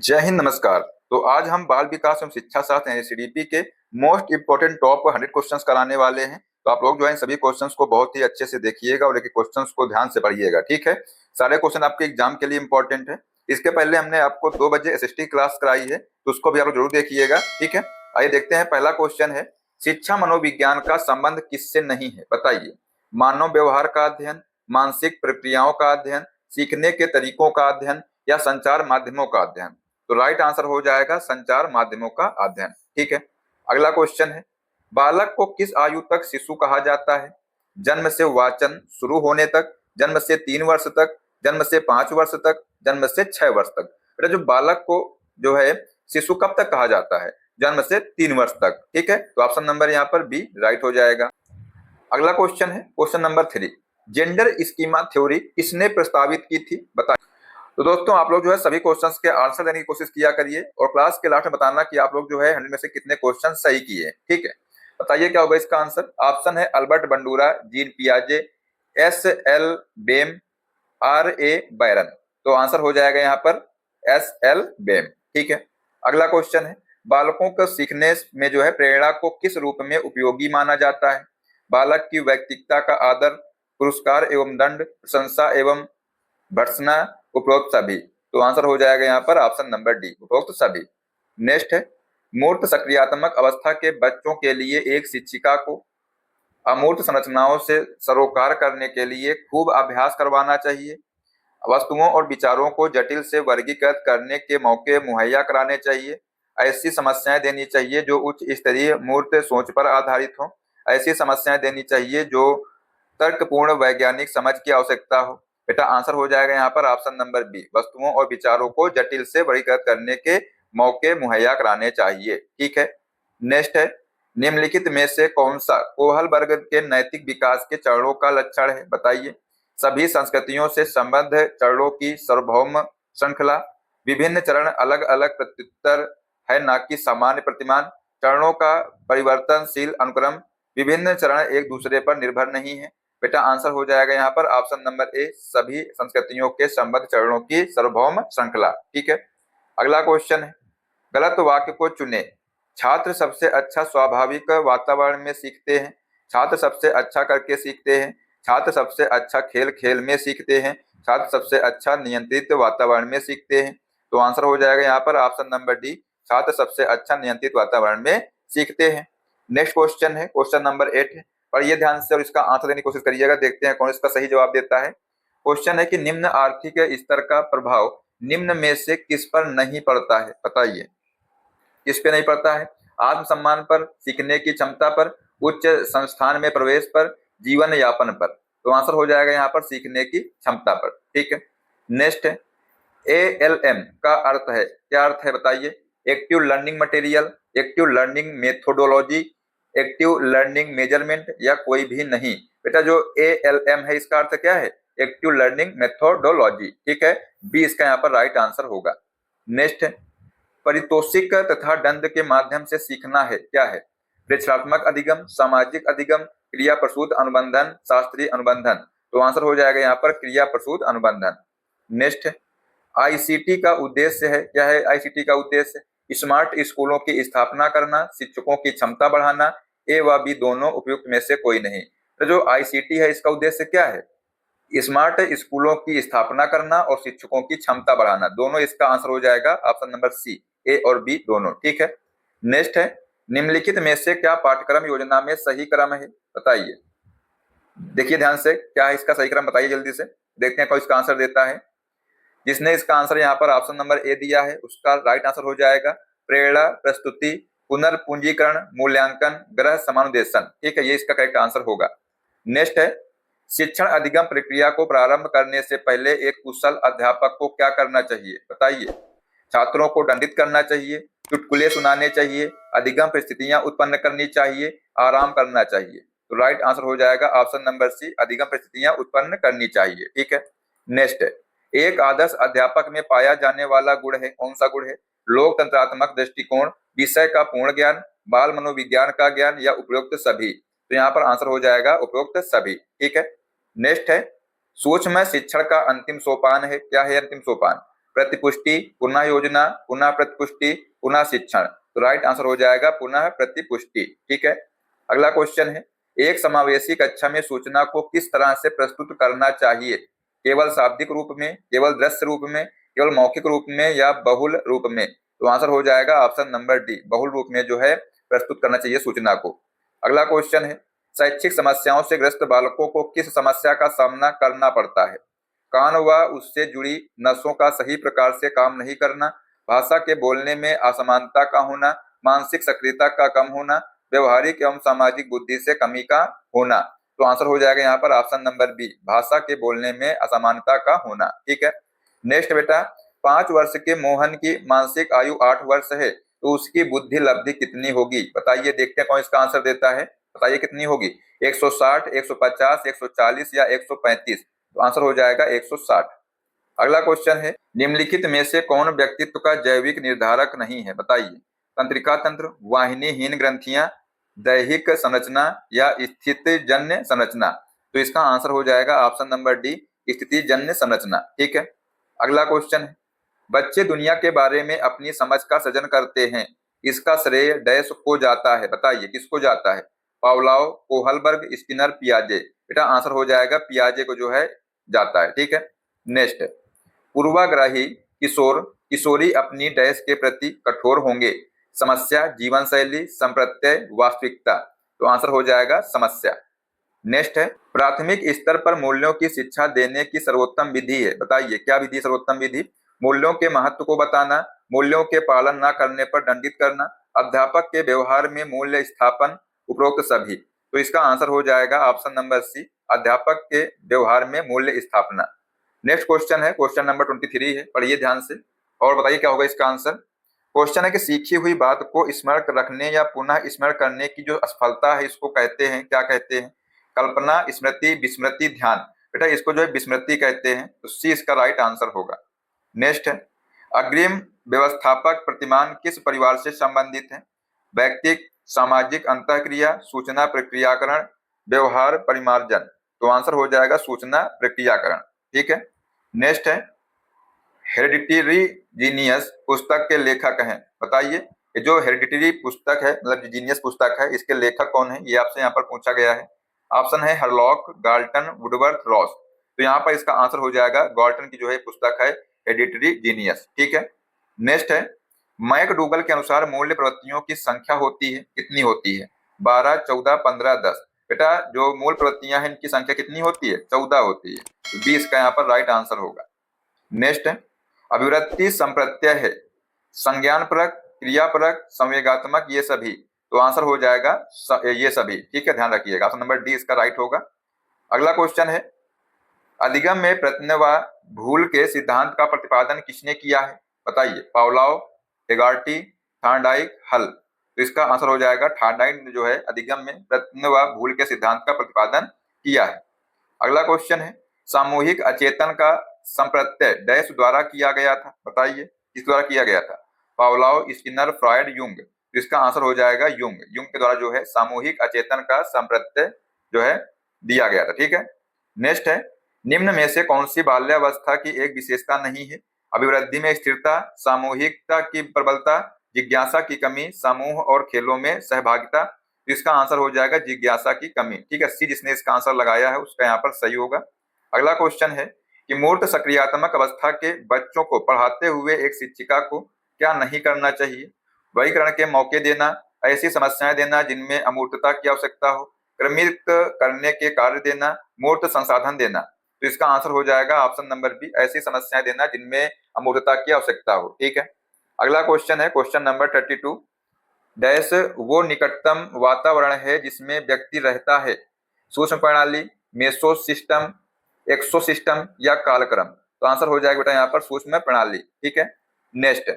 जय हिंद, नमस्कार। तो आज हम बाल विकास एवं शिक्षा शास्त्र एनसीडीपी के मोस्ट इंपोर्टेंट टॉप 100 क्वेश्चंस कराने वाले हैं। तो आप लोग जो है इन सभी क्वेश्चंस को बहुत ही अच्छे से देखिएगा और एक क्वेश्चंस को ध्यान से पढ़िएगा, ठीक है। सारे क्वेश्चन आपके एग्जाम के लिए इंपॉर्टेंट है। इसके पहले हमने आपको 2 बजे एसएसटी क्लास कराई है, तो उसको भी आप लोग जरूर देखिएगा, ठीक है। आइए देखते हैं, पहला क्वेश्चन है, शिक्षा मनोविज्ञान का संबंध किससे नहीं है, बताइए। मानव व्यवहार का अध्ययन, मानसिक प्रक्रियाओं का अध्ययन, सीखने के तरीकों का अध्ययन या संचार माध्यमों का अध्ययन। तो राइट आंसर हो जाएगा संचार माध्यमों का अध्ययन, ठीक है। अगला क्वेश्चन है, बालक को किस आयु तक शिशु कहा जाता है? जन्म से वाचन शुरू होने तक, जन्म से 3 वर्ष तक, जन्म से 5 वर्ष तक, जन्म से 6 वर्ष तक। बेटा जो बालक को जो है शिशु कब तक कहा जाता है? जन्म से 3 वर्ष तक, ठीक है। तो ऑप्शन नंबर यहाँ पर बी राइट हो जाएगा। अगला क्वेश्चन है question number 3, gender schema theory किसने प्रस्तावित की थी, बताइए। तो दोस्तों आप लोग जो है सभी क्वेश्चंस के आंसर देने की कोशिश किया करिए और क्लास के लास्ट में बताना कि आप लोग जो है 100 में से कितने क्वेश्चन सही किए, ठीक है। बताइए क्या होगा इसका आंसर। ऑप्शन है अल्बर्ट बंडूरा, जीन पियाजे, S L Bem, R A Baron. तो आंसर हो जाएगा यहाँ पर एस एल बेम, ठीक है। अगला क्वेश्चन है, बालकों को सीखने में जो है प्रेरणा को किस रूप में उपयोगी माना जाता है? बालक की व्यक्तित्वता का आदर, पुरस्कार एवं दंड, प्रशंसा एवं भर्त्सना, उपरोक्त सभी। तो आंसर हो जाएगा यहाँ पर ऑप्शन नंबर डी, उपरोक्त सभी। नेक्स्ट है, मूर्त सक्रियात्मक अवस्था के बच्चों के लिए एक शिक्षिका को अमूर्त संरचनाओं से सरोकार करने के लिए खूब अभ्यास करवाना चाहिए। वस्तुओं और विचारों को जटिल से वर्गीकृत करने के मौके मुहैया कराने चाहिए। ऐसी समस्याएं देनी चाहिए जो उच्च स्तरीय मूर्त सोच पर आधारित हो। ऐसी समस्याएं देनी चाहिए जो तर्कपूर्ण वैज्ञानिक समझ की आवश्यकता हो। बेटा आंसर हो जाएगा यहाँ पर ऑप्शन नंबर बी, वस्तुओं और विचारों को जटिल से वर्गीकृत करने के मौके मुहैया कराने चाहिए, ठीक है। नेक्स्ट है, निम्नलिखित में से कौन सा कोहल वर्ग के नैतिक विकास के चरणों का लक्षण है, बताइए। सभी संस्कृतियों से संबद्ध चरणों की सार्वभौम श्रृंखला, विभिन्न चरण अलग अलग प्रत्युत्तर है ना कि सामान्य प्रतिमान, चरणों का परिवर्तनशील अनुक्रम, विभिन्न चरण एक दूसरे पर निर्भर नहीं है। बेटा आंसर हो जाएगा यहाँ पर ऑप्शन नंबर ए, सभी संस्कृतियों के संबद्ध चरणों की सार्वभौम श्रृंखला, ठीक है। अगला क्वेश्चन है, गलत वाक्य को चुने। छात्र सबसे अच्छा स्वाभाविक वातावरण में सीखते हैं, छात्र सबसे अच्छा करके सीखते हैं, छात्र सबसे अच्छा खेल खेल में सीखते हैं, छात्र सबसे अच्छा नियंत्रित वातावरण में सीखते हैं। तो आंसर हो जाएगा यहाँ पर ऑप्शन नंबर डी, छात्र सबसे अच्छा नियंत्रित वातावरण में सीखते हैं। नेक्स्ट क्वेश्चन है क्वेश्चन नंबर 8 है, और ये ध्यान से और इसका आंसर देने की कोशिश करिएगा, देखते हैं कौन इसका सही जवाब देता है। क्वेश्चन है कि निम्न आर्थिक स्तर का प्रभाव निम्न में से किस पर नहीं पड़ता है, बताइए। किस पे नहीं पड़ता है? आत्मसम्मान पर, सीखने की क्षमता पर, उच्च संस्थान में प्रवेश पर, जीवन यापन पर। तो आंसर हो जाएगा यहाँ पर सीखने की क्षमता पर, ठीक है। नेक्स्ट है, ALM का अर्थ है, क्या अर्थ है बताइए। Active learning material, active learning methodology, active learning measurement या कोई भी नहीं। बेटा जो ALM है इसका अर्थ क्या है? एक्टिव लर्निंग मेथोडोलॉजी, ठीक है। बी इसका यहाँ पर राइट आंसर होगा। नेक्स्ट है, परितोषिक तथा दंड के माध्यम से सीखना है, क्या है? प्रेक्षात्मक अधिगम, सामाजिक अधिगम, क्रिया प्रसूत अनुबंधन, शास्त्रीय अनुबंधन। तो आंसर हो जाएगा यहाँ पर क्रिया प्रसूत अनुबंधन। नेक्स्ट है, आईसीटी का उद्देश्य है, क्या है आईसीटी का उद्देश्य? स्मार्ट स्कूलों की स्थापना करना, शिक्षकों की क्षमता बढ़ाना, ए व बी दोनों, उपयुक्त में से कोई नहीं। तो जो आईसीटी है इसका उद्देश्य क्या है? स्मार्ट स्कूलों की स्थापना करना और शिक्षकों की क्षमता बढ़ाना, दोनों इसका आंसर हो जाएगा ऑप्शन नंबर सी, ए और बी दोनों, ठीक है। नेक्स्ट है, निम्नलिखित में से क्या पाठ्यक्रम योजना में सही क्रम है, बताइए। देखिए ध्यान से, क्या है इसका सही क्रम, बताइए जल्दी से, देखते हैं कौन इसका आंसर देता है। जिसने इसका आंसर यहाँ पर ऑप्शन नंबर ए दिया है उसका राइट आंसर हो जाएगा प्रेरणा, प्रस्तुति, पुनर्पूंजीकरण, मूल्यांकन, ग्रह समानुदेशन, ठीक है, ये इसका करेक्ट आंसर होगा। नेक्स्ट है, शिक्षण अधिगम प्रक्रिया को प्रारंभ करने से पहले एक कुशल अध्यापक को क्या करना चाहिए, बताइए। छात्रों को दंडित करना चाहिए, चुटकुले सुनाने चाहिए, अधिगम परिस्थितियां उत्पन्न करनी चाहिए, आराम करना चाहिए। तो राइट आंसर हो जाएगा ऑप्शन नंबर सी, अधिगम परिस्थितियां उत्पन्न करनी चाहिए, ठीक है। नेक्स्ट है, एक आदर्श अध्यापक में पाया जाने वाला गुण है, कौन सा गुण है? लोकतंत्रात्मक दृष्टिकोण, विषय का पूर्ण ज्ञान, बाल मनोविज्ञान का ज्ञान या उपरोक्त सभी। तो यहाँ पर आंसर हो जाएगा उपरोक्त सभी, ठीक है। नेक्स्ट है, सूक्ष्म शिक्षण का अंतिम सोपान है, क्या है अंतिम सोपान? प्रतिपुष्टि, पुनः योजना, पुनः प्रतिपुष्टि, पुनः शिक्षण। तो राइट आंसर हो जाएगा पुनः प्रतिपुष्टि। ठीक है, अगला क्वेश्चन है, एक समावेशी कक्षा में सूचना को किस तरह से प्रस्तुत करना चाहिए? केवल शाब्दिक रूप में, केवल दृश्य रूप में, केवल मौखिक रूप में या बहुल रूप में? तो आंसर हो जाएगा ऑप्शन नंबर डी, बहुल रूप में जो है प्रस्तुत करना चाहिए सूचना को। अगला क्वेश्चन है, शैक्षिक समस्याओं से ग्रस्त बालकों को किस समस्या का सामना करना पड़ता है? कान व उससे जुड़ी नसों का सही प्रकार से काम नहीं करना, भाषा के बोलने में असमानता का होना, मानसिक सक्रियता का कम होना, व्यवहारिक एवं सामाजिक बुद्धि से कमी का होना। तो आंसर हो जाएगा यहाँ पर ऑप्शन नंबर बी, भाषा के बोलने में असमानता का होना। ठीक है, नेक्स्ट बेटा, 5 वर्ष के मोहन की मानसिक आयु 8 वर्ष है, तो उसकी बुद्धि लब्धि कितनी होगी? बताइए, देखते हैं कौन इसका आंसर देता है। बताइए कितनी होगी? 160, 150, 140 या 135? तो आंसर हो जाएगा 160। अगला क्वेश्चन है, निम्नलिखित में से कौन व्यक्तित्व का जैविक निर्धारक नहीं है? बताइए, तंत्रिका तंत्र, वाहिनीहीन ग्रंथियां, दैहिक संरचना या स्थितिजन्य संरचना? तो इसका आंसर हो जाएगा ऑप्शन नंबर डी, स्थितिजन्य संरचना। ठीक है, अगला क्वेश्चन है, बच्चे दुनिया के बारे में अपनी समझ का सृजन करते हैं, इसका श्रेय डैश को जाता है? बताइए किसको जाता है? पावलोव, कोहलबर्ग, स्किनर, पियाजे? बेटा आंसर हो जाएगा पियाजे को जो है जाता है। ठीक है, नेक्स्ट, पूर्वाग्रही किशोर किशोरी अपनी डैश के प्रति कठोर होंगे, समस्या, जीवन शैली, संप्रत्यय, वास्तविकता? तो आंसर हो जाएगा समस्या। नेक्स्ट है, प्राथमिक स्तर पर मूल्यों की शिक्षा देने की सर्वोत्तम विधि है? बताइए क्या विधि सर्वोत्तम विधि? मूल्यों के महत्व को बताना, मूल्यों के पालन न करने पर दंडित करना, अध्यापक के व्यवहार में मूल्य स्थापन, उपरोक्त सभी? तो इसका आंसर हो जाएगा ऑप्शन नंबर सी, अध्यापक के व्यवहार में मूल्य स्थापना। नेक्स्ट क्वेश्चन है, क्वेश्चन नंबर 23 है, पढ़िए ध्यान से और बताइए क्या होगा इसका आंसर। क्वेश्चन है कि सीखी हुई बात को स्मरण रखने या पुनः स्मरण करने की जो असफलता है इसको कहते हैं, क्या कहते हैं? कल्पना, स्मृति, विस्मृति, ध्यान? बेटा इसको जो है विस्मृति कहते हैं, तो सी इसका राइट आंसर होगा। नेक्स्ट है, अग्रिम व्यवस्थापक प्रतिमान किस परिवार से संबंधित है? व्यक्तिक, सामाजिक अंतःक्रिया, सूचना प्रक्रियाकरण, व्यवहार परिमार्जन? तो आंसर हो जाएगा सूचना प्रक्रियाकरण। ठीक है, नेक्स्ट है, हेरिडिटरी जीनियस पुस्तक के लेखक हैं? बताइए, ये जो हेरिडिटरी पुस्तक है मतलब जीनियस पुस्तक है, इसके लेखक कौन है? ये आपसे यहाँ पर पूछा गया है। ऑप्शन है हरलॉक, गाल्टन, वुडवर्थ, रॉस? तो यहाँ पर इसका आंसर हो जाएगा गाल्टन की जो है पुस्तक है हेरिडिटरी जीनियस। ठीक है, नेक्स्ट है, मैकडूगल के अनुसार मूल्य प्रवृत्तियों की संख्या होती है, कितनी होती है? 12, 14, 15, 10? बेटा जो मूल प्रवृत्तियां हैं इनकी संख्या कितनी होती है? 14 होती है, तो 20 का यहाँ पर राइट आंसर होगा। नेक्स्ट है, अभिवृत्ति संप्रत्यय है, संज्ञान परक, क्रिया परक, संवेगात्मक, ये सभी? तो आंसर हो जाएगा ये सभी। ठीक है, ध्यान रखिएगा, ऑप्शन नंबर डी इसका राइट होगा। अगला क्वेश्चन है, अधिगम में प्रत्यय व भूल के सिद्धांत का प्रतिपादन किसने किया है? बताइए, पावलोव, हेगार्टी, थॉर्नडाइक, हल? तो इसका आंसर हो जाएगा थॉर्नडाइक ने जो है अधिगम में प्रत्यय व भूल के सिद्धांत का प्रतिपादन किया है। अगला क्वेश्चन है, सामूहिक अचेतन का संप्रत्यय डैश द्वारा किया गया था? बताइए किस द्वारा किया गया था? Pavlov, Skinner, Freud, Jung? तो इसका आंसर हो जाएगा युंग। युंग के द्वारा जो है सामूहिक अचेतन का संप्रत्यय जो है दिया गया था। ठीक है, नेक्स्ट है, निम्न में से कौन सी बाल्यावस्था की एक विशेषता नहीं है? अभिवृद्धि में स्थिरता, सामूहिकता की प्रबलता, जिज्ञासा की कमी, समूह और खेलों में सहभागिता? तो इसका आंसर हो जाएगा जिज्ञासा की कमी। ठीक है, सी जिसने इसका आंसर लगाया है उसका यहाँ पर सही होगा। अगला क्वेश्चन है कि मूर्त सक्रियात्मक अवस्था के बच्चों को पढ़ाते हुए एक शिक्षिका को क्या नहीं करना चाहिए? वर्गीकरण के मौके देना, ऐसी समस्याएं देना जिनमें अमूर्तता की आवश्यकता हो, क्रमित करने के कार्य देना, मूर्त संसाधन देना? तो इसका आंसर हो जाएगा ऑप्शन नंबर बी, ऐसी समस्याएं देना जिनमें अमूर्तता की आवश्यकता हो। ठीक है, अगला क्वेश्चन है, क्वेश्चन नंबर 32, डैश वो निकटतम वातावरण है जिसमें व्यक्ति रहता है? सूक्ष्म प्रणाली, मेसो सिस्टम, एक्सो सिस्टम या कालक्रम? तो आंसर हो जाएगा बेटा यहाँ पर सूक्ष्म प्रणाली। ठीक है, नेक्स्ट,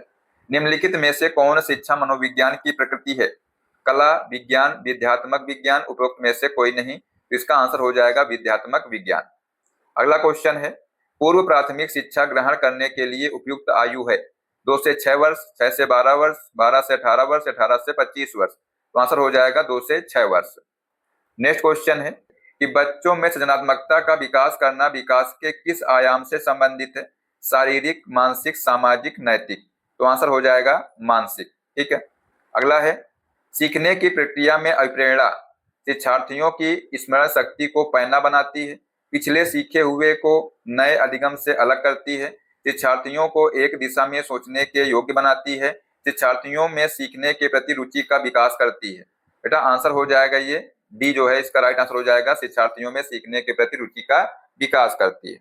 निम्नलिखित में से कौन शिक्षा मनोविज्ञान की प्रकृति है? कला, विज्ञान, विद्यात्मक विज्ञान? उपरोक्त में से कोई नहीं, तो इसका आंसर हो जाएगा विद्यात्मक विज्ञान। अगला क्वेश्चन है, पूर्व प्राथमिक शिक्षा ग्रहण करने के लिए उपयुक्त आयु है? 2 से 6 वर्ष, 6 से 12 वर्ष, 12 से 18 वर्ष, 18 से 25 वर्ष? तो आंसर हो जाएगा 2 से 6 वर्ष। नेक्स्ट क्वेश्चन है कि बच्चों में सृजनात्मकता का विकास करना विकास के किस आयाम से संबंधित है? शारीरिक, मानसिक, सामाजिक, नैतिक। तो आंसर हो जाएगा मानसिक। ठीक है। अगला है, सीखने की प्रक्रिया में अभिप्रेरणा शिक्षार्थियों की स्मरण शक्ति को पैना बनाती है, पिछले सीखे हुए को नए अधिगम से अलग करती है, शिक्षार्थियों को एक दिशा में सोचने के योग्य बनाती है, शिक्षार्थियों में सीखने के प्रति रुचि का विकास करती है। बेटा आंसर हो जाएगा ये डी जो है इसका राइट आंसर हो जाएगा, शिक्षार्थियों में सीखने के प्रति रुचि का विकास करती है।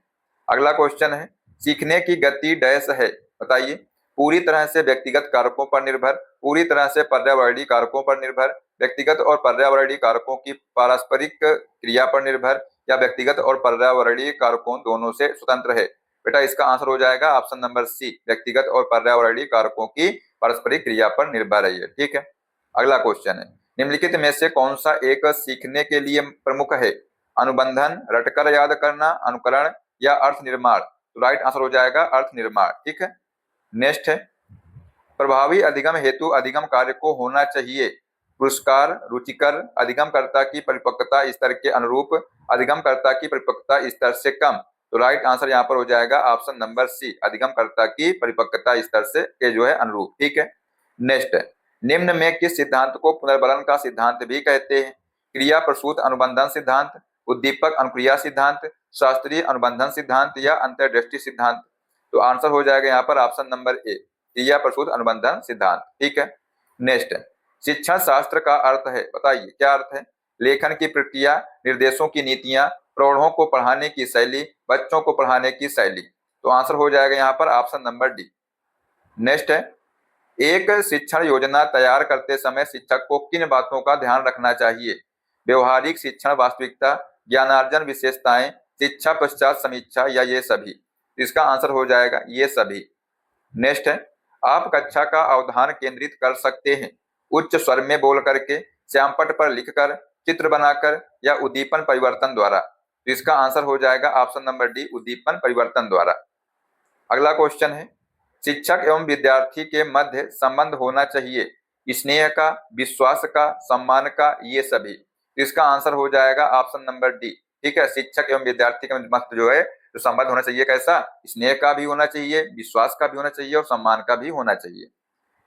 अगला क्वेश्चन है, सीखने की गति डैश है, बताइए। पूरी तरह से व्यक्तिगत कारकों पर निर्भर, पूरी तरह से पर्यावरणीय कारकों पर निर्भर, व्यक्तिगत और पर्यावरणीय कारकों की पारस्परिक क्रिया पर निर्भर, या व्यक्तिगत और पर्यावरणीय कारकों दोनों से स्वतंत्र है। बेटा इसका आंसर हो जाएगा ऑप्शन नंबर सी, व्यक्तिगत और पर्यावरणीय कारकों की पारस्परिक क्रिया पर निर्भर है। ठीक है। अगला क्वेश्चन है, निम्नलिखित में से कौन सा एक सीखने के लिए प्रमुख है? अनुबंधन, रटकर याद करना, अनुकरण या अर्थ निर्माण। तो राइट आंसर हो जाएगा अर्थ निर्माण। ठीक है। नेक्स्ट है, प्रभावी अधिगम हेतु अधिगम कार्य को होना चाहिए पुरस्कार, रुचिकर, अधिगमकर्ता की परिपक्वता स्तर के अनुरूप, अधिगमकर्ता की परिपक्वता स्तर से कम। तो राइट आंसर यहाँ पर हो जाएगा ऑप्शन नंबर सी, अधिगमकर्ता की परिपक्वता स्तर से के जो है अनुरूप। ठीक है। नेक्स्ट है, निम्न में किस सिद्धांत को पुनर्बलन का सिद्धांत भी कहते हैं? क्रिया प्रसूत अनुबंधन सिद्धांत, उद्दीपक अनुक्रिया सिद्धांत, शास्त्रीय अनुबंधन सिद्धांत या अंतर्दृष्टि सिद्धांत। तो आंसर हो जाएगा यहाँ पर ऑप्शन नंबर ए, क्रिया प्रसूत अनुबंधन सिद्धांत। ठीक है। नेक्स्ट है, शिक्षण शास्त्र का अर्थ है, बताइए क्या अर्थ है? लेखन की प्रक्रिया, निर्देशों की नीतियां, प्रौढ़ों को पढ़ाने की शैली, बच्चों को पढ़ाने की शैली। तो आंसर हो जाएगा यहाँ पर ऑप्शन नंबर डी। नेक्स्ट है, एक शिक्षण योजना तैयार करते समय शिक्षक को किन बातों का ध्यान रखना चाहिए? व्यवहारिक शिक्षण वास्तविकता, ज्ञानार्जन विशेषताएं, शिक्षा पश्चात समीक्षा या ये सभी। इसका आंसर हो जाएगा ये सभी। नेक्स्ट है, आप कक्षा का अवधान केंद्रित कर सकते हैं उच्च स्वर में बोल करके, श्यामपट्ट पर लिखकर, चित्र बनाकर या उद्दीपन परिवर्तन द्वारा। तो इसका आंसर हो जाएगा ऑप्शन नंबर डी, उद्दीपन परिवर्तन द्वारा। अगला क्वेश्चन है, शिक्षक एवं विद्यार्थी के मध्य संबंध होना चाहिए स्नेह का, विश्वास का, सम्मान का, ये सभी। तो इसका आंसर हो जाएगा ऑप्शन नंबर डी। ठीक है। शिक्षक एवं विद्यार्थी के मध्य जो है जो संबंध होना चाहिए कैसा? स्नेह का भी होना चाहिए, विश्वास का भी होना चाहिए और सम्मान का भी होना चाहिए।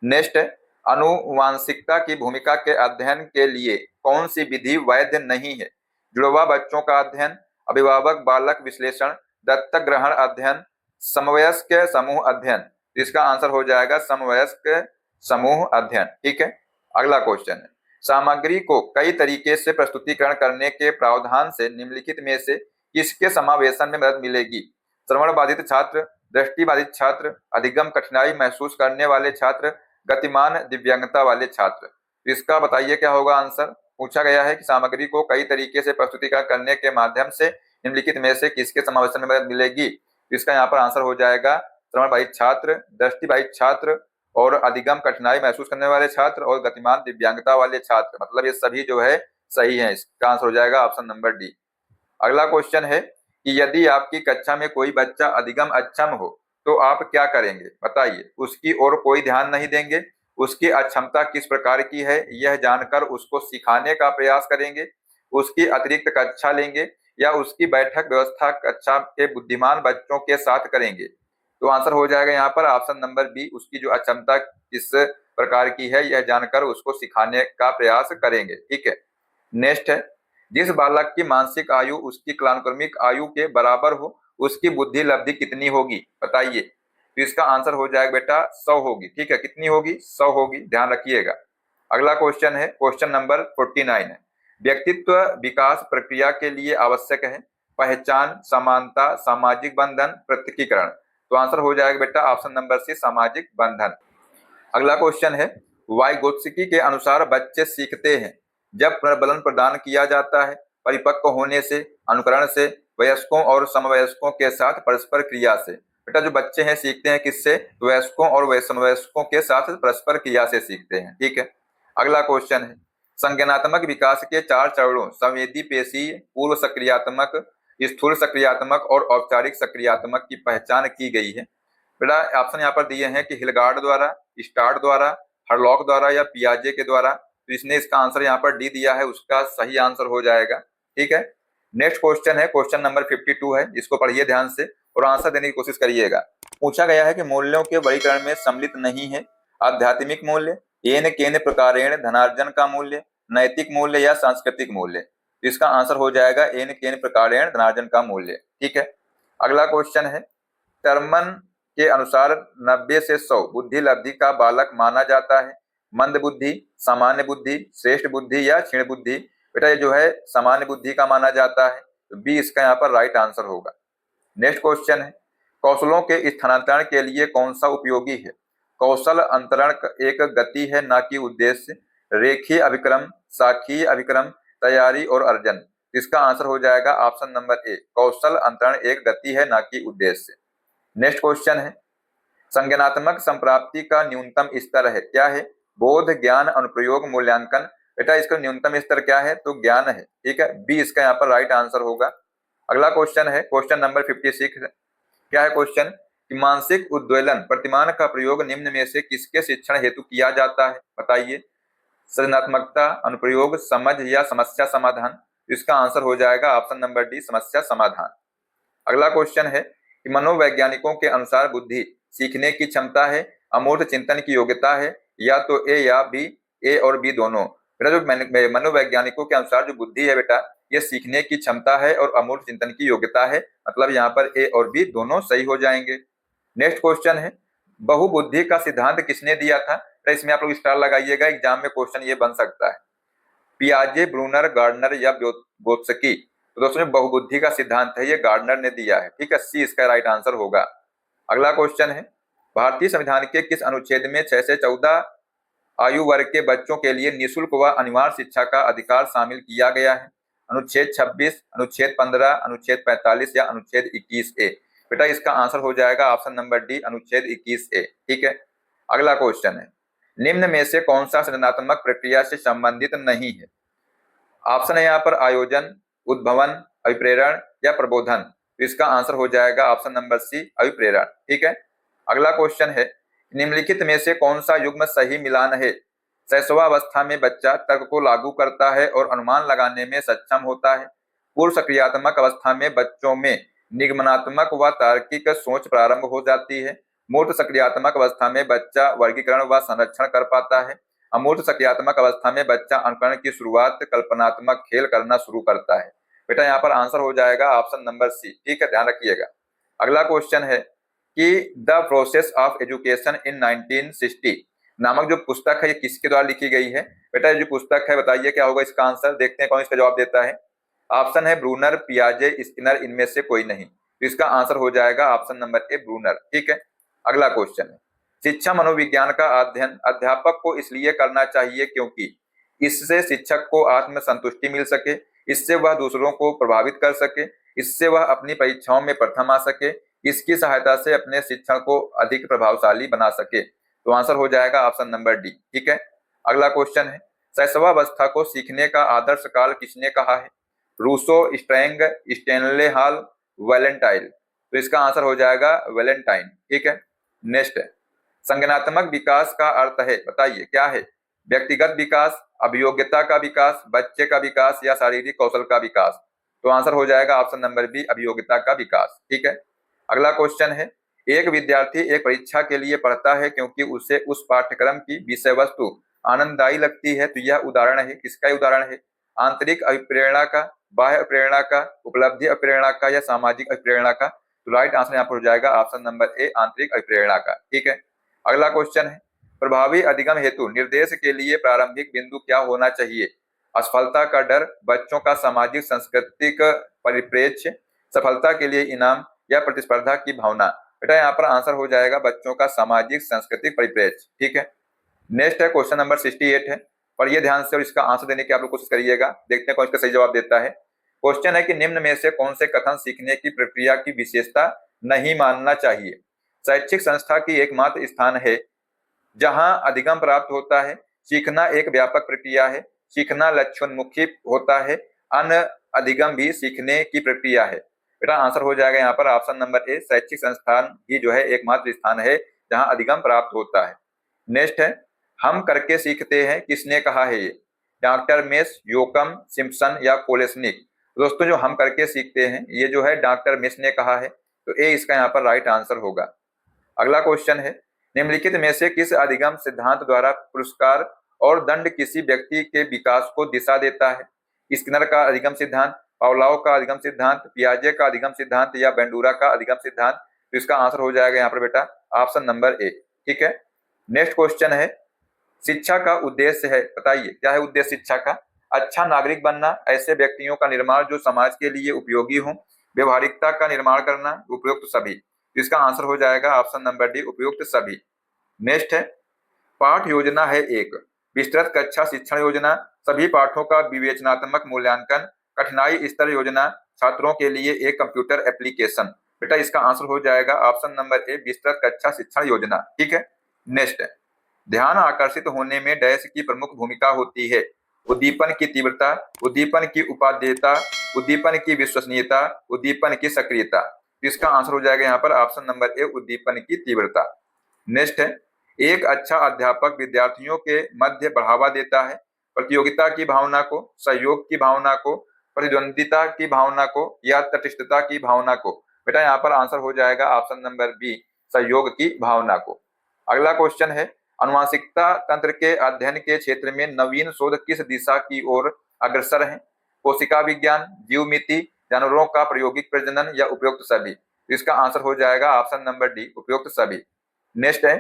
नेक्स्ट है, अनुवांशिकता की भूमिका के अध्ययन के लिए कौन सी विधि वैध नहीं है? जुड़वा बच्चों का अध्ययन, अभिभावक बालक विश्लेषण, दत्तक ग्रहण अध्ययन, समवयस्क समूह अध्ययन। इसका आंसर हो जाएगा समवयस्क समूह अध्ययन। ठीक है। अगला क्वेश्चन है, सामग्री को कई तरीके से प्रस्तुतिकरण करने के प्रावधान से निम्नलिखित में से किसके समावेशन में मदद मिलेगी? श्रवण बाधित छात्र, दृष्टि बाधित छात्र, अधिगम कठिनाई महसूस करने वाले छात्र, गतिमान दिव्यांगता वाले छात्र। इसका बताइए क्या होगा आंसर? पूछा गया है कि सामग्री को कई तरीके से प्रस्तुतिकरण करने के माध्यम से निम्नलिखित में से किसके समावेशन में मदद मिलेगी? इसका यहाँ पर आंसर हो जाएगा श्रवण बाधित छात्र, दृष्टि बाधित छात्र और अधिगम कठिनाई महसूस करने वाले छात्र और गतिमान दिव्यांगता वाले छात्र। मतलब ये सभी जो है सही है। इसका आंसर हो जाएगा ऑप्शन नंबर डी। अगला क्वेश्चन है कि यदि आपकी कक्षा में कोई बच्चा अधिगम अक्षम हो तो आप क्या करेंगे? बताइए। उसकी ओर कोई ध्यान नहीं देंगे, उसकी अक्षमता किस प्रकार की है यह जानकर उसको सिखाने का प्रयास करेंगे, उसकी अतिरिक्त कक्षा लेंगे या उसकी बैठक व्यवस्था कक्षा के बुद्धिमान बच्चों के साथ करेंगे? तो आंसर हो जाएगा यहाँ पर ऑप्शन नंबर बी, उसकी जो अक्षमता किस प्रकार की है यह जानकर उसको सिखाने का प्रयास करेंगे। ठीक है। नेक्स्ट है, जिस बालक की मानसिक आयु उसकी कालानुक्रमिक आयु के बराबर हो उसकी बुद्धि लब्धि कितनी होगी? बताइए। तो इसका आंसर हो जाएगा बेटा 100 होगी। ठीक है। कितनी होगी? 100 होगी, ध्यान रखिएगा। अगला क्वेश्चन है, क्वेश्चन नंबर 49 है, व्यक्तित्व विकास प्रक्रिया के लिए आवश्यक है पहचान, समानता, सामाजिक बंधन, पृथकीकरण। तो आंसर हो जाएगा बेटा ऑप्शन नंबर सी, सामाजिक बंधन। अगला क्वेश्चन है, वाइगोत्स्की के अनुसार बच्चे सीखते हैं जब पुनर्बलन प्रदान किया जाता है, परिपक्व होने से, अनुकरण से, वयस्कों और समवयस्कों के साथ परस्पर क्रिया से। बेटा जो बच्चे हैं सीखते हैं किससे? वयस्कों और समवयस्कों के साथ परस्पर क्रिया से सीखते हैं। ठीक है। अगला क्वेश्चन है, संज्ञानात्मक विकास के 4 चरणों संवेदी पेशी, पूर्व सक्रियात्मक, स्थूल सक्रियात्मक और औपचारिक सक्रियात्मक की पहचान की गई है। बेटा ऑप्शन यहाँ पर दिए हैं कि हिलगार्ड द्वारा, स्टार्ट द्वारा, हरलॉक द्वारा या पियाजे के द्वारा। तो इसने इसका आंसर यहाँ पर डी दिया है, उसका सही आंसर हो जाएगा। ठीक है। नेक्स्ट क्वेश्चन है, क्वेश्चन नंबर 52 है, इसको पढ़िए ध्यान से और आंसर देने की कोशिश करिएगा। पूछा गया है कि मूल्यों के वर्गीकरण में सम्मिलित नहीं है आध्यात्मिक मूल्य, येन केन प्रकारेण धनार्जन का मूल्य, नैतिक मूल्य या सांस्कृतिक मूल्य। तो इसका आंसर हो जाएगा येन केन प्रकारेण धनार्जन का मूल्य। ठीक है, अगला क्वेश्चन है, टर्मन के अनुसार 90 से 100 बुद्धि लब्धि का बालक माना जाता है। मंद बुद्धि, सामान्य बुद्धि, श्रेष्ठ बुद्धि या क्षीण बुद्धि। बेटा ये जो है सामान्य बुद्धि का माना जाता है, तो बी इसका यहाँ पर राइट आंसर होगा। नेक्स्ट क्वेश्चन है, कौशलों के स्थानांतरण के लिए कौन सा उपयोगी है? कौशल अंतरण एक गति है ना कि उद्देश्य। रेखीय अभिक्रम, साखीय अभिक्रम, तैयारी और अर्जन। इसका आंसर हो जाएगा ऑप्शन नंबर ए, कौशल अंतरण एक गति है ना कि उद्देश्य। नेक्स्ट क्वेश्चन है, संज्ञानात्मक संप्राप्ति का न्यूनतम स्तर है, क्या है? बोध, ज्ञान, अनुप्रयोग, मूल्यांकन। बेटा इसका न्यूनतम स्तर क्या है? तो ज्ञान है। ठीक है, बी इसका यहाँ पर राइट आंसर होगा। अगला क्वेश्चन है, क्वेश्चन नंबर 56। क्या है क्वेश्चन कि मानसिक उद्वेलन प्रतिमान का प्रयोग निम्न में से किसके शिक्षण हेतु किया जाता है? बताइए। सृजनात्मकता, अनुप्रयोग, समझ या समस्या समाधान। इसका आंसर हो जाएगा ऑप्शन नंबर डी, समस्या समाधान। अगला क्वेश्चन है कि मनोवैज्ञानिकों के अनुसार बुद्धि सीखने की क्षमता है, अमूर्त चिंतन की योग्यता है, या तो ए या बी, ए और बी दोनों। बेटा जो मनोवैज्ञानिकों के अनुसार जो बुद्धि है बेटा ये सीखने की क्षमता है और अमूर्त चिंतन की योग्यता है, मतलब यहाँ पर ए और बी दोनों सही हो जाएंगे। नेक्स्ट क्वेश्चन है, बहुबुद्धि का सिद्धांत किसने दिया था? तो इसमें आप लोग स्टार लगाइएगा, एग्जाम में क्वेश्चन ये बन सकता है। पियाजे, ब्रूनर, गार्डनर या बोत्सकी। तो दोस्तों बहुबुद्धि का सिद्धांत है ये गार्डनर ने दिया है। ठीक है, सी इसका राइट आंसर होगा। अगला क्वेश्चन है, भारतीय संविधान के किस अनुच्छेद में 6 से 14 आयु वर्ग के बच्चों के लिए निःशुल्क व अनिवार्य शिक्षा का अधिकार शामिल किया गया है? अनुच्छेद 26, अनुच्छेद 15, अनुच्छेद 45 या अनुच्छेद 21A। बेटा इसका आंसर हो जाएगा ऑप्शन नंबर डी, अनुच्छेद 21A। ठीक है, अगला क्वेश्चन है, निम्न में से कौन सा सृजनात्मक प्रक्रिया से संबंधित नहीं है? ऑप्शन है यहाँ पर आयोजन, उद्भवन, अभिप्रेरण या प्रबोधन। तो इसका आंसर हो जाएगा ऑप्शन नंबर सी, अभिप्रेरण। ठीक है, अगला क्वेश्चन है, निम्नलिखित में से कौन सा युग्म सही मिलान है? शैशवावस्था में बच्चा तर्क को लागू करता है और अनुमान लगाने में सक्षम होता है। पूर्व सक्रियात्मक अवस्था में बच्चों में निगमनात्मक व तार्किक सोच प्रारंभ हो जाती है। मूर्त सक्रियात्मक अवस्था में बच्चा वर्गीकरण व संरक्षण कर पाता है। अमूर्त सक्रियात्मक अवस्था में बच्चा अनुकरण की शुरुआत कल्पनात्मक खेल करना शुरू करता है। बेटा यहाँ पर आंसर हो जाएगा ऑप्शन नंबर सी। ठीक है, ध्यान रखिएगा। अगला क्वेश्चन है कि the process of education in 1960 नामक जो पुस्तक है ये किसके द्वारा लिखी गई है? बेटा ये जो पुस्तक है बताइए क्या होगा इसका आंसर। देखते हैं कौन इसका जवाब देता है। ऑप्शन है ब्रूनर, पियाजे, स्किनर, इनमें से कोई नहीं। तो इसका आंसर हो जाएगा ऑप्शन नंबर ए, ब्रूनर। ठीक है, अगला क्वेश्चन है, शिक्षा मनोविज्ञान का अध्ययन अध्यापक को इसलिए करना चाहिए क्योंकि इससे शिक्षक को आत्मसंतुष्टि मिल सके, इससे वह दूसरों को प्रभावित कर सके, इससे वह अपनी परीक्षाओं में प्रथम आ सके, इसकी सहायता से अपने शिक्षण को अधिक प्रभावशाली बना सके। तो आंसर हो जाएगा ऑप्शन नंबर डी। ठीक है, अगला क्वेश्चन है, शैशवावस्था को सीखने का आदर्श काल किसने कहा है? Rousseau, Strang, Stanley Hall, Valentine. तो इसका आंसर हो जाएगा वैलेंटाइन। ठीक है, नेक्स्ट है, संज्ञानात्मक विकास का अर्थ है, बताइए क्या है? व्यक्तिगत विकास, अभियोग्यता का विकास, बच्चे का विकास या शारीरिक कौशल का विकास। तो आंसर हो जाएगा ऑप्शन नंबर बी, अभियोग्यता का विकास। ठीक है, अगला क्वेश्चन है, एक विद्यार्थी एक परीक्षा के लिए पढ़ता है क्योंकि उसे उस पाठ्यक्रम की विषय वस्तु आनंददायी लगती है। तो यह उदाहरण है, किसका उदाहरण है? आंतरिक अभिप्रेरणा का, बाह्य अभिप्रेरणा का, उपलब्धि अभिप्रेरणा का या सामाजिक अभिप्रेरणा का। तो राइट आंसर यहाँ पर हो जाएगा ऑप्शन नंबर ए, आंतरिक अभिप्रेरणा का। ठीक है, अगला क्वेश्चन है, प्रभावी अधिगम हेतु निर्देश के लिए प्रारंभिक बिंदु क्या होना चाहिए? असफलता का डर, बच्चों का सामाजिक सांस्कृतिक परिप्रेक्ष्य, सफलता के लिए इनाम या प्रतिस्पर्धा की भावना। बेटा यहाँ पर आंसर हो जाएगा बच्चों का सामाजिक सांस्कृतिक परिप्रेक्ष्य। ठीक है, नेक्स्ट है क्वेश्चन नंबर 68 है, और ये ध्यान से और इसका आंसर देने की आप लोग कोशिश करिएगा। देखते हैं कौन इसका सही जवाब देता है। क्वेश्चन है कि निम्न में से कौन से कथन सीखने की प्रक्रिया की विशेषता नहीं मानना चाहिए? शैक्षिक संस्था की एकमात्र स्थान है जहां अधिगम प्राप्त होता है। सीखना एक व्यापक प्रक्रिया है। सीखना लक्ष्योन्मुखी होता है। अन्य अधिगम भी सीखने की प्रक्रिया है। बेटा आंसर हो जाएगा यहाँ पर ऑप्शन नंबर ए, शैक्षिक संस्थान ही जो है एकमात्र स्थान है जहां अधिगम प्राप्त होता है। नेक्स्ट है, हम करके सीखते हैं, किसने कहा है ये? डॉक्टर मेस, योकम, सिम्पसन या कोलेस्निक। दोस्तों जो हम करके सीखते हैं ये जो है डॉक्टर मेस ने कहा है। तो ए इसका यहाँ पर राइट आंसर होगा। अगला क्वेश्चन है, निम्नलिखित में से किस अधिगम सिद्धांत द्वारा पुरस्कार और दंड किसी व्यक्ति के विकास को दिशा देता है? स्किनर का अधिगम सिद्धांत, पावलोव का अधिगम सिद्धांत, पियाजे का अधिगम सिद्धांत या बेंडूरा का अधिगम सिद्धांत? तो इसका आंसर हो जाएगा यहाँ पर बेटा ऑप्शन नंबर ए। ठीक है, नेक्स्ट क्वेश्चन है, शिक्षा का उद्देश्य है, बताइए क्या है उद्देश्य शिक्षा का? अच्छा नागरिक बनना, ऐसे व्यक्तियों का निर्माण जो समाज के लिए उपयोगी हो, व्यवहारिकता का निर्माण करना, उपयुक्त सभी। तो इसका आंसर हो जाएगा ऑप्शन नंबर डी, उपयुक्त सभी। नेक्स्ट है, पाठ योजना है एक, विस्तृत कक्षा शिक्षण योजना, सभी पाठों का विवेचनात्मक मूल्यांकन, कठिनाई स्तर योजना, छात्रों के लिए एक कंप्यूटर एप्लीकेशन। बेटा इसका आंसर हो जाएगा ऑप्शन नंबर ए, विस्तृत कक्षा शिक्षण योजना। ठीक है, नेक्स्ट है, ध्यान आकर्षित होने में डैश की प्रमुख भूमिका होती है? उद्दीपन की तीव्रता, उद्दीपन की उपादेयता, उद्दीपन की विश्वसनीयता, उद्दीपन की सक्रियता। इसका आंसर हो जाएगा यहाँ पर ऑप्शन नंबर ए, उद्दीपन की तीव्रता। नेक्स्ट है, एक अच्छा अध्यापक विद्यार्थियों के मध्य बढ़ावा देता है प्रतियोगिता की भावना को, सहयोग की भावना को, प्रतिद्वंदिता की भावना को या तटस्थता की भावना को? बेटा यहाँ पर आंसर हो जाएगा ऑप्शन नंबर बी, सहयोग की भावना को। अगला क्वेश्चन है, अनुवांशिकता तंत्र के अध्ययन के क्षेत्र में नवीन शोध किस दिशा की ओर अग्रसर है? कोशिका विज्ञान, जीवमिति, जानवरों का प्रायोगिक प्रजनन या उपयुक्त सभी? इसका आंसर हो जाएगा ऑप्शन नंबर डी, उपयुक्त सभी। नेक्स्ट है,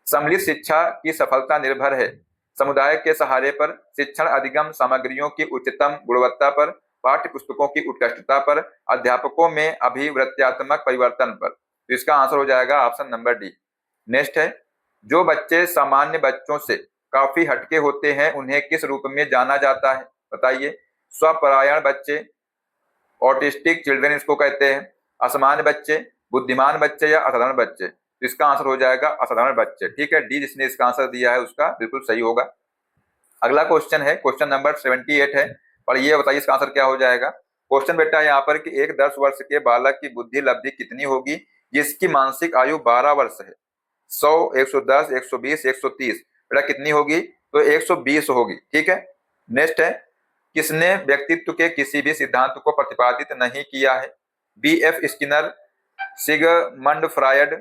सम्मिलित शिक्षा की सफलता निर्भर है समुदाय के सहारे पर, शिक्षण अधिगम सामग्रियों की उच्चतम गुणवत्ता पर, पाठ्य पुस्तकों की उत्कृष्टता पर, अध्यापकों में अभिवृत्त्यात्मक परिवर्तन पर? तो इसका आंसर हो जाएगा ऑप्शन नंबर डी। नेक्स्ट है, जो बच्चे सामान्य बच्चों से काफी हटके होते हैं उन्हें किस रूप में जाना जाता है? बताइए, स्वपरायण बच्चे, ऑटिस्टिक चिल्ड्रन इसको कहते हैं, असामान्य बच्चे, बुद्धिमान बच्चे या असाधारण बच्चे? तो इसका आंसर हो जाएगा असाधारण बच्चे। ठीक है, डी जिसने इसका आंसर दिया है उसका बिल्कुल सही होगा। अगला क्वेश्चन है, क्वेश्चन नंबर 78 है, और ये बताइए इसका आंसर क्या हो जाएगा? क्वेश्चन बेटा यहाँ पर कि एक 10 वर्ष के बालक की बुद्धि लब्धि कितनी होगी जिसकी मानसिक आयु 12 वर्ष है? 100, 110, 120, 130? बेटा कितनी होगी? तो 120 होगी। ठीक है, नेक्स्ट है, किसने व्यक्तित्व के किसी भी सिद्धांत को प्रतिपादित नहीं किया है? BF. Skinner, Sigmund Freud,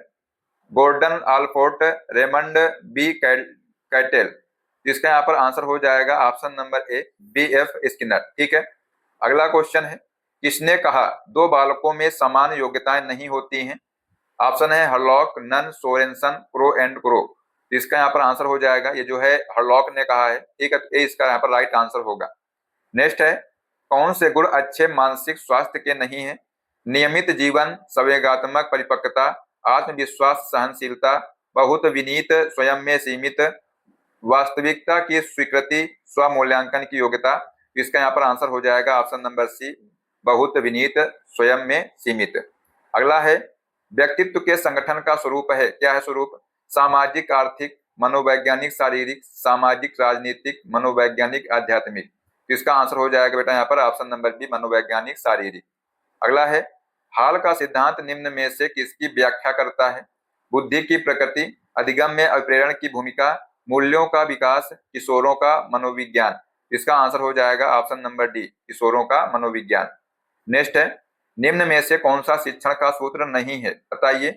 Gordon Allport, Raymond B Cattell? इसका यहाँ पर आंसर हो जाएगा option number A, BF. Skinner. ठीक है, अगला क्वेश्चन है, किसने कहा दो बालकों में समान योग्यताएं नहीं होती हैं? ऑप्शन है Hurlock, Nunn, Sorenson, Crow and Crow? इसका यहाँ पर आंसर हो जाएगा, ये जो है हरलॉक ने कहा है। ठीक है, ये इसका यहाँ पर राइट आंसर होगा। नेक्स्ट है, कौन से गुण अच्छे मानसिक स्वास्थ्य के नहीं है? नियमित जीवन, संवेगात्मक परिपक्वता, आत्मविश्वास, सहनशीलता, बहुत विनीत, स्वयं में सीमित, वास्तविकता की स्वीकृति, स्वमूल्यांकन की योग्यता? इसका यहाँ पर आंसर हो जाएगा ऑप्शन नंबर सी, बहुत विनीत, स्वयं में सीमित। अगला है, व्यक्तित्व के संगठन का स्वरूप है, क्या है स्वरूप? सामाजिक, आर्थिक, मनोवैज्ञानिक, शारीरिक, सामाजिक, राजनीतिक, मनोवैज्ञानिक, आध्यात्मिक? इसका आंसर हो जाएगा बेटा यहाँ पर ऑप्शन नंबर बी, मनोवैज्ञानिक, शारीरिक। अगला है, हाल का सिद्धांत निम्न में से किसकी व्याख्या करता है? बुद्धि की प्रकृति, अधिगम में अभिप्रेरण की भूमिका, मूल्यों का विकास, किशोरों का मनोविज्ञान? इसका आंसर हो जाएगा ऑप्शन नंबर डी, किशोरों का मनोविज्ञान। नेक्स्ट है, निम्न में से कौन सा शिक्षण का सूत्र नहीं है? बताइए,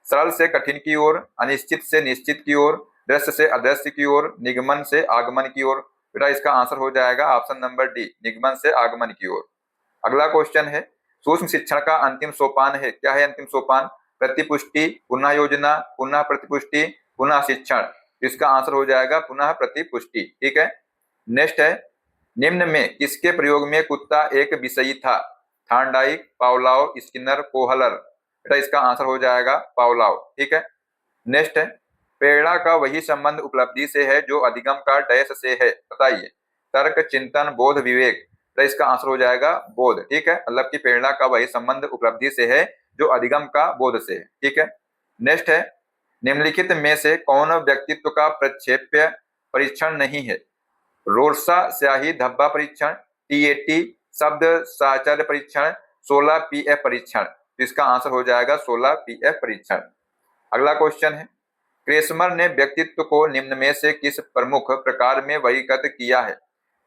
सरल से कठिन की ओर, अनिश्चित से निश्चित की ओर, दृश्य से अदृश्य की ओर, निगमन से आगमन की ओर? बेटा इसका आंसर हो जाएगा ऑप्शन नंबर डी, निगमन से आगमन की ओर। अगला क्वेश्चन है, सूक्ष्म शिक्षण का अंतिम सोपान है, क्या है अंतिम सोपान? प्रतिपुष्टि, पुनः योजना, पुनः प्रतिपुष्टि, पुनः शिक्षण? इसका आंसर हो जाएगा पुनः प्रतिपुष्टि। ठीक है, नेक्स्ट है, निम्न में किसके प्रयोग में कुत्ता एक विषयी था? Thorndike, Pavlov, Skinner, Kohler? बेटा इसका आंसर हो जाएगा पावलोव। ठीक है, नेक्स्ट है, प्रेरणा का वही संबंध उपलब्धि से है जो अधिगम का डैश से है? बताइए, तर्क, चिंतन, बोध, विवेक? तो इसका आंसर हो जाएगा बोध। ठीक है, मतलब कि प्रेरणा का वही संबंध उपलब्धि से है जो अधिगम का बोध से है। ठीक है, नेक्स्ट है, निम्नलिखित में से कौन व्यक्तित्व का प्रक्षेप्य परीक्षण नहीं है? रोर्सा स्याही धब्बा परीक्षण, टीएटी शब्द साहचर्य परीक्षण, 16 पीएफ परीक्षण? इसका आंसर हो जाएगा 16 पीएफ परीक्षण। अगला क्वेश्चन है, क्रेसमर ने व्यक्तित्व को निम्न में से किस प्रमुख प्रकार में वर्गीकृत किया है?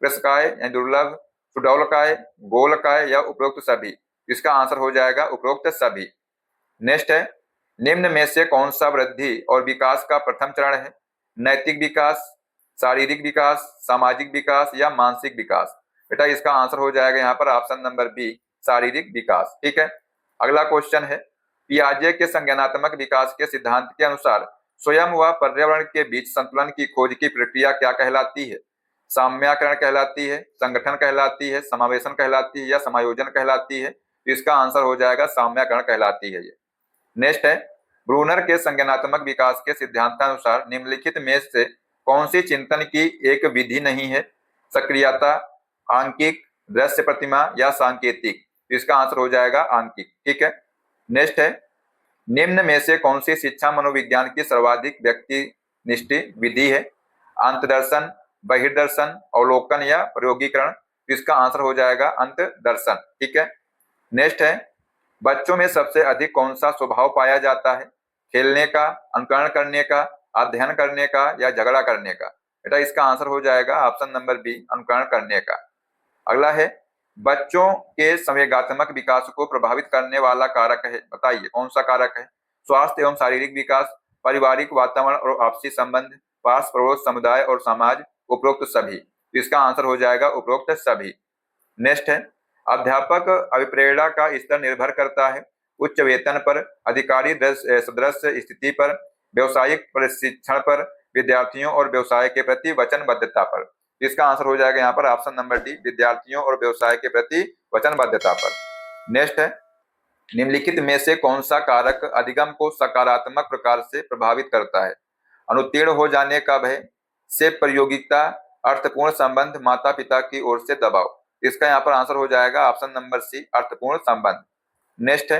कृशकाय, दुर्लभ, सुडौलकाय, गोलकाय या उपरोक्त सभी? इसका आंसर हो जाएगा उपरोक्त सभी। नेक्स्ट है, निम्न में से कौन सा वृद्धि और विकास का प्रथम चरण है? नैतिक विकास, शारीरिक विकास, सामाजिक विकास या मानसिक विकास? बेटा इसका आंसर हो जाएगा यहाँ पर ऑप्शन नंबर बी, शारीरिक विकास। ठीक है। अगला क्वेश्चन है, पियाजे के संज्ञानात्मक विकास के सिद्धांत के अनुसार स्वयं व पर्यावरण के बीच संतुलन की खोज की प्रक्रिया क्या कहलाती है? साम्याकरण कहलाती है, संगठन कहलाती है, समावेशन कहलाती है या समायोजन कहलाती है? तो इसका आंसर हो जाएगा साम्याकरण कहलाती है ये। नेक्स्ट है, ब्रूनर के संज्ञानात्मक विकास के सिद्धांतानुसार निम्नलिखित में से कौन सी चिंतन की एक विधि नहीं है? सक्रियता, आंकिक, दृश्य प्रतिमा या सांकेतिक? तो इसका आंसर हो जाएगा आंकिक। ठीक है। नेक्स्ट है, निम्न में से कौन सी शिक्षा मनोविज्ञान की सर्वाधिक व्यक्तिनिष्ठ विधि है? अंतदर्शन, बहिर्दर्शन, अवलोकन या प्रयोगीकरण? तो इसका आंसर हो जाएगा अंतदर्शन। ठीक है। नेक्स्ट है, बच्चों में सबसे अधिक कौन सा स्वभाव पाया जाता है? खेलने का, अनुकरण करने का, अध्ययन करने का या झगड़ा करने का? बेटा इसका आंसर हो जाएगा ऑप्शन नंबर बी, अनुकरण करने का। अगला है, बच्चों के संवेगात्मक विकास को प्रभावित करने वाला कारक है, बताइए कौन सा कारक है? स्वास्थ्य एवं शारीरिक विकास, पारिवारिक वातावरण और आपसी संबंध, पास पड़ोस, समुदाय और समाज, उपरोक्त सभी? तो इसका आंसर हो जाएगा उपरोक्त सभी। नेक्स्ट है, अध्यापक अभिप्रेरणा का स्तर निर्भर करता है उच्च वेतन पर, अधिकारी सदस्य स्थिति पर, व्यवसायिक प्रशिक्षण पर, विद्यार्थियों और व्यवसाय के प्रति वचनबद्धता पर? इसका आंसर हो जाएगा यहाँ पर ऑप्शन नंबर डी, विद्यार्थियों और व्यवसाय के प्रति वचनबद्धता पर। नेक्स्ट है, निम्नलिखित में से कौन सा कारक अधिगम को सकारात्मक प्रकार से प्रभावित करता है? अनुत्तीर्ण हो जाने का भय, से प्रतियोगिता, अर्थपूर्ण संबंध, माता पिता की ओर से दबाव? इसका यहाँ पर आंसर हो जाएगा ऑप्शन नंबर सी, अर्थपूर्ण संबंध। नेक्स्ट है,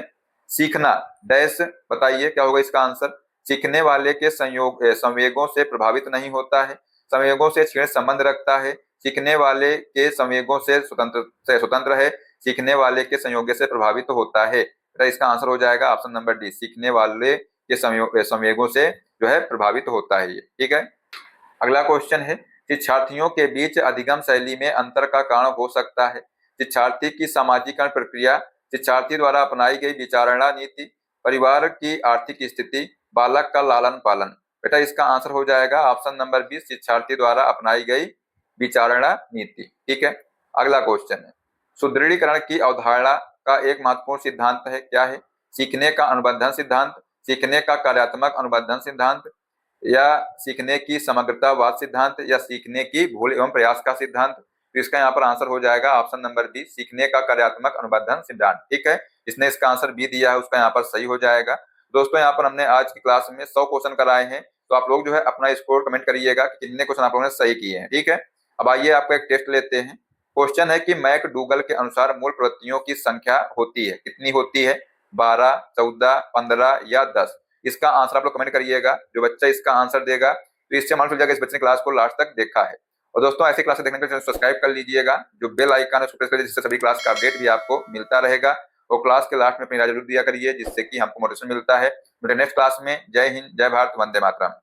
सीखना डैश, बताइए क्या होगा इसका आंसर? सीखने वाले के संवेगों से प्रभावित नहीं होता है, संवेगों से क्षीण संबंध रखता है, सीखने वाले के संवेगों से स्वतंत्र है, सीखने वाले के संयोग से प्रभावित होता है? तो इसका आंसर हो जाएगा ऑप्शन नंबर डी, सीखने वाले के संवेगों से जो है प्रभावित होता है ये। ठीक है। अगला क्वेश्चन है, शिक्षार्थियों के बीच अधिगम शैली में अंतर का कारण हो सकता है? शिक्षार्थी की सामाजिकरण प्रक्रिया, शिक्षार्थी द्वारा अपनाई गई विचारणा नीति, परिवार की आर्थिक स्थिति, बालक का लालन पालन? बेटा इसका आंसर हो जाएगा ऑप्शन नंबर बी, शिक्षार्थी द्वारा अपनाई गई विचारणा नीति। ठीक है। अगला क्वेश्चन है, सुदृढ़ीकरण की अवधारणा का एक महत्वपूर्ण सिद्धांत है, क्या है? सीखने का अनुबंधन सिद्धांत, सीखने का कार्यात्मक अनुबंधन सिद्धांत, या सीखने की समग्रतावाद सिद्धांत, या सीखने की भूल एवं प्रयास का सिद्धांत? तो इसका यहाँ पर आंसर हो जाएगा ऑप्शन नंबर बी, सीखने का कार्यात्मक अनुबंधन सिद्धांत। ठीक है। इसने इसका आंसर बी दिया है, उसका यहाँ पर सही हो जाएगा। दोस्तों यहाँ पर हमने आज की क्लास में 100 क्वेश्चन कराए हैं, तो आप लोग जो है अपना स्कोर कमेंट करिएगा कि कितने क्वेश्चन आप लोगों ने सही किए हैं। ठीक है। अब आइए आपका एक टेस्ट लेते हैं। क्वेश्चन है कि मैकडूगल के अनुसार मूल प्रवृत्तियों की संख्या होती है, कितनी होती है? 12, 14, 15 या 10? इसका आंसर आप लोग कमेंट करिएगा। जो बच्चा इसका आंसर देगा तो इससे मालूम चल जाएगा इस बच्चे ने क्लास को लास्ट तक देखा है। और दोस्तों ऐसी क्लास देखने के लिए सब्सक्राइब कर लीजिएगा, जो बेल आइकन है उसको प्रेस करिए, जिससे सभी क्लास का अपडेट भी आपको मिलता रहेगा। और क्लास के लास्ट में अपनी राय जरूर दिया करिए, जिससे कि हमको मोटिवेशन मिलता है। मेरे नेक्स्ट क्लास में जय हिंद, जय भारत, वंदे मातरम।